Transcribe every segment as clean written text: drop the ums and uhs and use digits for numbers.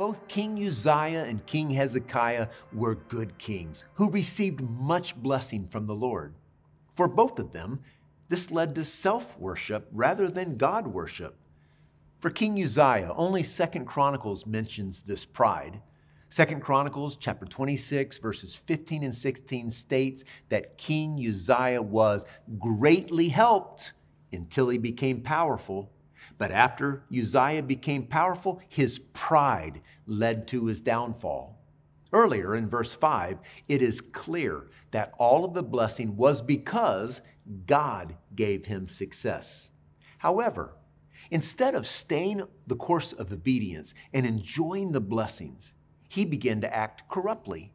Both King Uzziah and King Hezekiah were good kings who received much blessing from the Lord. For both of them, this led to self-worship rather than God worship. For King Uzziah, only 2 Chronicles mentions this pride. 2 Chronicles chapter 26, verses 15 and 16 states that King Uzziah was greatly helped until he became powerful. But after Uzziah became powerful, his pride led to his downfall. Earlier in verse 5, it is clear that all of the blessing was because God gave him success. However, instead of staying the course of obedience and enjoying the blessings, he began to act corruptly.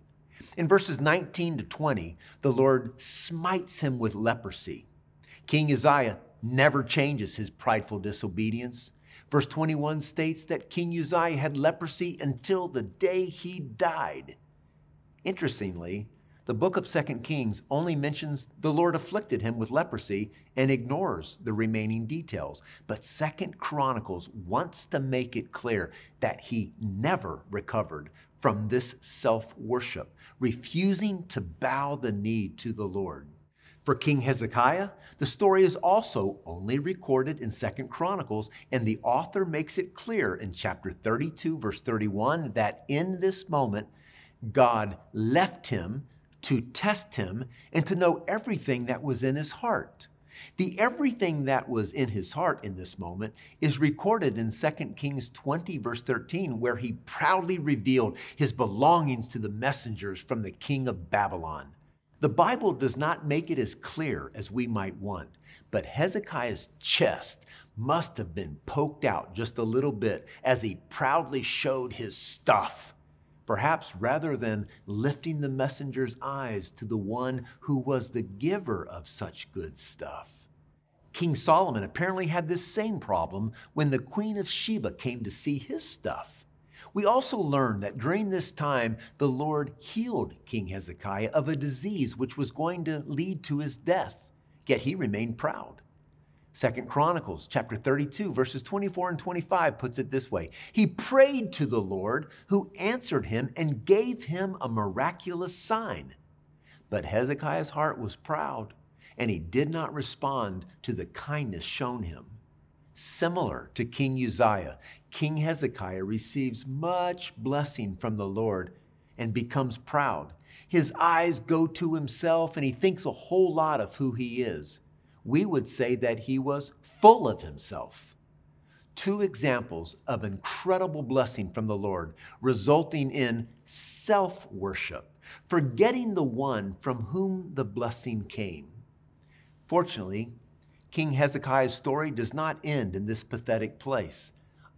In verses 19 to 20, the Lord smites him with leprosy. King Uzziah never changes his prideful disobedience. Verse 21 states that King Uzziah had leprosy until the day he died. Interestingly, the book of 2 Kings only mentions the Lord afflicted him with leprosy and ignores the remaining details. But 2 Chronicles wants to make it clear that he never recovered from this self-worship, refusing to bow the knee to the Lord. For King Hezekiah, the story is also only recorded in 2 Chronicles, and the author makes it clear in chapter 32, verse 31, that in this moment, God left him to test him and to know everything that was in his heart. The everything that was in his heart in this moment is recorded in 2 Kings 20, verse 13, where he proudly revealed his belongings to the messengers from the king of Babylon. The Bible does not make it as clear as we might want, but Hezekiah's chest must have been poked out just a little bit as he proudly showed his stuff. Perhaps rather than lifting the messenger's eyes to the one who was the giver of such good stuff. King Solomon apparently had this same problem when the Queen of Sheba came to see his stuff. We also learn that during this time, the Lord healed King Hezekiah of a disease which was going to lead to his death, yet he remained proud. 2 Chronicles chapter 32, verses 24 and 25 puts it this way. He prayed to the Lord, who answered him and gave him a miraculous sign. But Hezekiah's heart was proud, and he did not respond to the kindness shown him. Similar to King Uzziah, King Hezekiah receives much blessing from the Lord and becomes proud. His eyes go to himself, and he thinks a whole lot of who he is. We would say that he was full of himself. Two examples of incredible blessing from the Lord, resulting in self-worship, forgetting the one from whom the blessing came. Fortunately, King Hezekiah's story does not end in this pathetic place.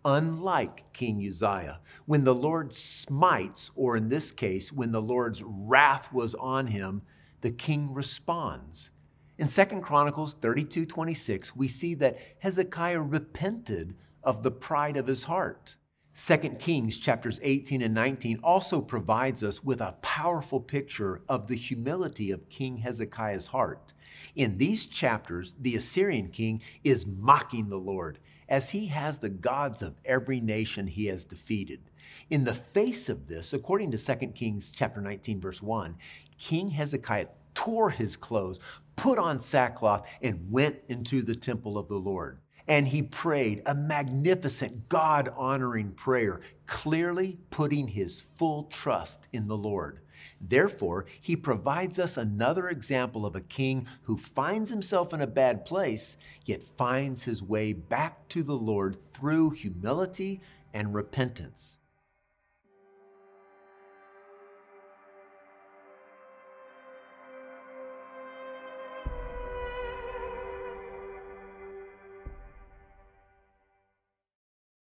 Unlike King Uzziah, when the Lord smites, or in this case, when the Lord's wrath was on him, the king responds. In 2 Chronicles 32:26, we see that Hezekiah repented of the pride of his heart. 2 Kings chapters 18 and 19 also provides us with a powerful picture of the humility of King Hezekiah's heart. In these chapters, the Assyrian king is mocking the Lord, as he has the gods of every nation he has defeated. In the face of this, according to 2 Kings chapter 19, verse 1, King Hezekiah tore his clothes, put on sackcloth, and went into the temple of the Lord. And he prayed a magnificent, God-honoring prayer, clearly putting his full trust in the Lord. Therefore, he provides us another example of a king who finds himself in a bad place, yet finds his way back to the Lord through humility and repentance.